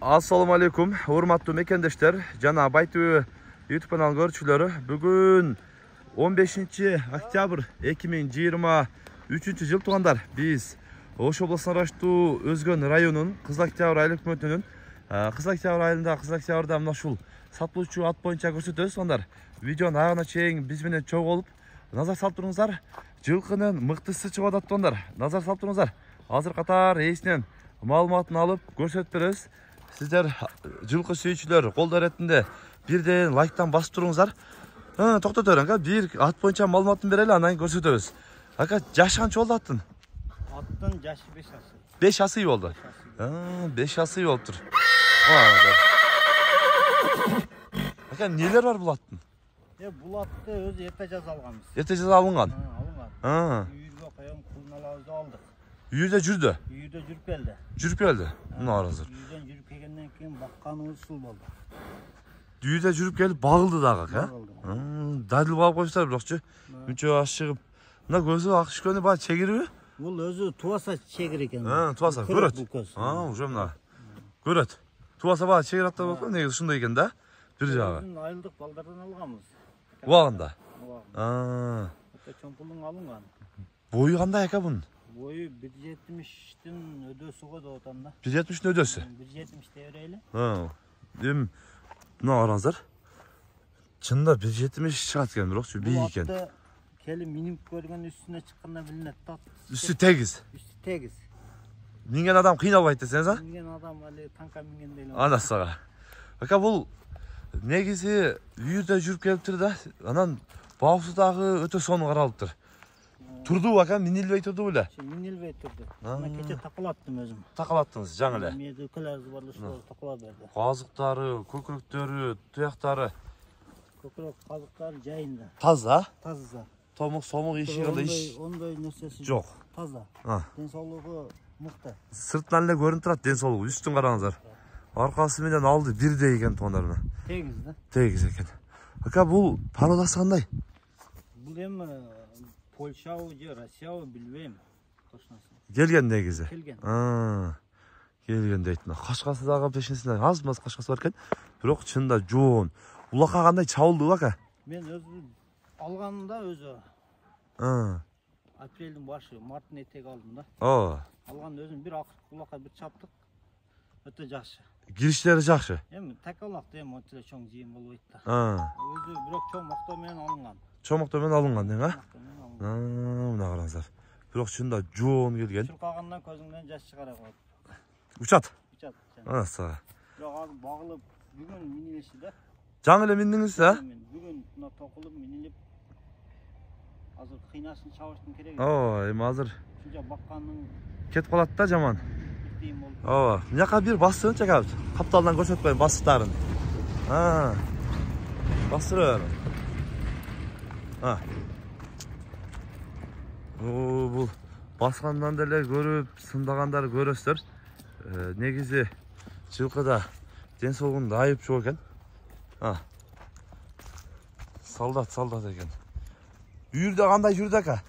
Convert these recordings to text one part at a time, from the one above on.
Assalamu alaikum, hurmatlı mekendeshler, jana Baytö YouTube kanal görüşçülері. Bugün 15 oktyabr 2023 yıl tuğandar. Biz Oş oblasına Raştu Özgön rayonun Kızılaktyabr aylık mötünün Kızılaktyabr ayında Kızılaktyabрда mына ушул сатылуучу ат боюнча көрсөтөбүз. Сондар видеонун агына чейин биз менен чогуу болуп назар салып туруңуздар. Жылкынын мыктысы чыгып атат сондар. Назар салып туруңуздар. Азыр катар ээсинен маалыматын алып көрсөтүп беребиз. Sizler жылкы сүйүүчүлөр колдор эретинде бирден лайктан басып туруңуздар. Токтот өрөң, бир ат боюнча маалыматын берели, анан көрсөтөбүз. Ака, жашы канча болду аттын? Аттын жашы 5 асый. 5 асый болду. 5 асый болуптур. Ака, нелер бар бул аттын? Бул атты өзү эрте жаза алганбыз. Эрте жаза алынган. Алынган. Үйүргө коём, кулуналарды алдык. Үйүрдө жүрдү. Үйүрдө жүрүп келди. Жүрүп келди. Мына азыр. Үйүрдөн жүрүп келгенден кийин бакканыбыз ушул болду. Үйүрдө жүрүп келип багылды дагы, Дадыл багып койсуңдар бирокчу. Мүнчө аш чыгып. Мына көзү ак түшкөнү баа чегириби? Бул өзү туаса чегир экен. Туаса көрөт. Уже мына. Көрөт. Туаса баа чегират да болот, негизи ушундай экен да. Бир жагы. Биздин айылдык балдардан алганбыз. Убагында. Өтө чоң пулдун алынган. Бою кандай ака бунун? Бою 1.70-тин өдөсү го деп атам да. 1.70-тин өдөсү. 1.70 дей берели. Эми мына караңыздар. Чынында 1.70 чыгат экен, бирокчу бийик экен. Бул атты кели минип көргөн үстүнө чыкканда билинет да. Үстү тегиз. Үстү тегиз. Минген адам кыйналбайт десеңиз, а? Минген адам али танка мингендей эле. Анасага. Ака, бул негизи үйүрдө жүрүп келиптир да. Анан баусу дагы өтө сонун каралыптыр. Турду ака, минилбей турду беле? Минилбей турду. Мына кече такалаттым өзүм. Такалаттыңыз жаңы эле. Мээде өлкөлөрү бар, ошолор такала берди. Казыктары, көкүрөктөрү, туяктары. Көкүрөк казыктары жайында. Таза? Таза. Томук, сомук иши кылыш. Ондой нерсеси жок. Таза. Ден соолугу мыкты. Сыртынан эле көрүнүп турат ден соолугу. Үстүн караңыздар. Аркасы менен алды бирдей экен туугандар. Тегиз да. Тегиз экен. Ака, бул пародасы кандай? Бул эми Польшабы же Россиябы билбейм. Точносын. Келген негизи. Келген. Келген дейт. Кашкасы дагы пешинесинде аз-маз кашкасы бар экен. Бирок чынында жоон. Улакка кандай чабылды ака? Мен өзү алганымда өзү. Апрелдин башы, марттын этеги алдым да. Алган өзүм бир акыркы улакка бир чаптык. Өтө жакшы. Кириштери жакшы. Эми такалакта эми өтө чоң жыйын болбойт да. Өзү бирок чоң мактоо менен алынган. Чоң мактоо менен алынган дең, а? Мына караңыздар. Бирок чынында жоон келген. Чуркагандан көзүңдөн жаш чыгара коет. Учат. Учат. Анаса. Бирок азыр багылып бүгүн минилеши да. Жаңы эле миндиңиз, а? Бүгүн мына токулуп минилип азыр кыйнашын чабыштын кереги. Эми азыр Шунча бакканын кетип калат да жаман. Кийин болду. Мынакка бир бассынчы ака. Капталдан көрсөтүп коеюн басыктарын. Басыр. Бул баскандан деле көрүп, сындагандарды көрөсүздөр. Негизи жылкыда ден соолугунда айып жок экен. Солдат экен. Үйүрдө кандай жүрдү ака?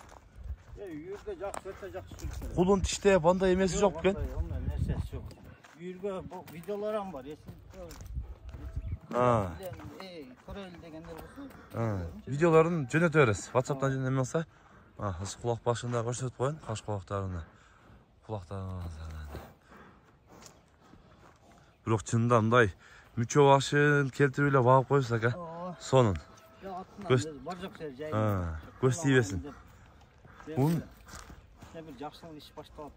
Үйүрдө жакшы, өтө жакшы жүрүп. Кулун тиштеп, андай эмеси жок экен. Ондай нерсеси жок. Үйүргө видеолорум бар, көрөлү дегендер болсо. Видеолорун жөнөтө бересиз. WhatsApp'tan жөнөтө болсо, кулак башында көрсөтүп коюн, каш кулактарына. Бирок чынында мындай мүчө башын келтирип эле багып коюсуз ака. Сонун. Бар жок жер жайында. Көз тийбесин. Бир жакшылык иш башталат.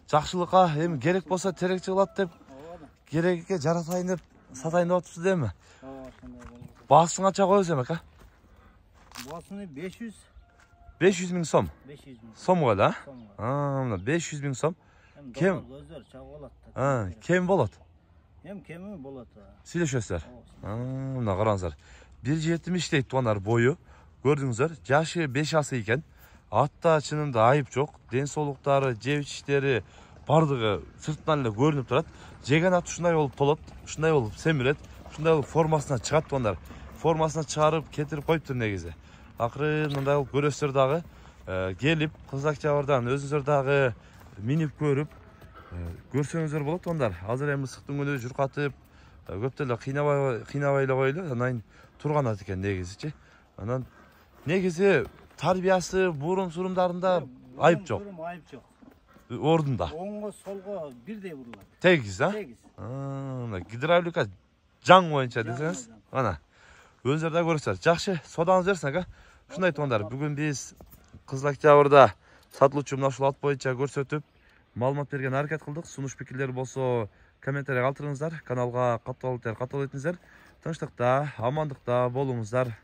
Жакшылыкка эми керек болсо терек чыгылат деп, керекке жаратайын деп сатайын деп атыпсыз дейми? Ошондой болду. Баасын канча коебуз эми ака? Баасыны 500 миң сом. 500 миң Сом коелу, сом. Мына 500 миң сом. Кем көздөр чабып алат. Кем болот? Кеми болот. Сүйлөшөсүздөр. Мына караңыздар. 1.70 дейт туугандар бою. Көрдүңүздөр, жашы 5 асы экен. Атта чынында айып жок. Ден соолуктары, жеп ичиштери бардыгы сыртынан эле көрүнүп турат. Жеген ат ушундай болуп толот, ушундай болуп семирет, ушундай болуп формасына чыгат туугандар. Формасына чыгарып кетирип коюптур негизи. Акырын мындай болуп көрөсүздөр дагы. Келип Кызылакtyабрдан өзүңүздөр дагы минип көрүп, көрсөңүздөр болот тугандар. Азыр эми ысыктын күнү журкатып, көп деле кыйнабай эле койлу. Анан турган ат экен негизичи. Анан негизи тарбиясы, бурум-сурумдарында айып жок. Айып жок. Ордунда. Оңго, солго бирдей бурулат. Тегиз, а? Тегиз. Мына гидравлика жаң боюнча десеңиз, ана. Өзүңөр да көрөсүздөр. Жакшы, содаңыз берсин ака. Ушундай тугандар, бүгүн биз Кызыл Октябрда сатылуучу мына ушул ат боюнча көрсөтүп, маалымат берген аракет кылдык. Сунуш пикирлер болсо комментарий калтырыңыздар. Каналга катталып этиңиздер. Тынчтыкта, амандыкта болуңуздар.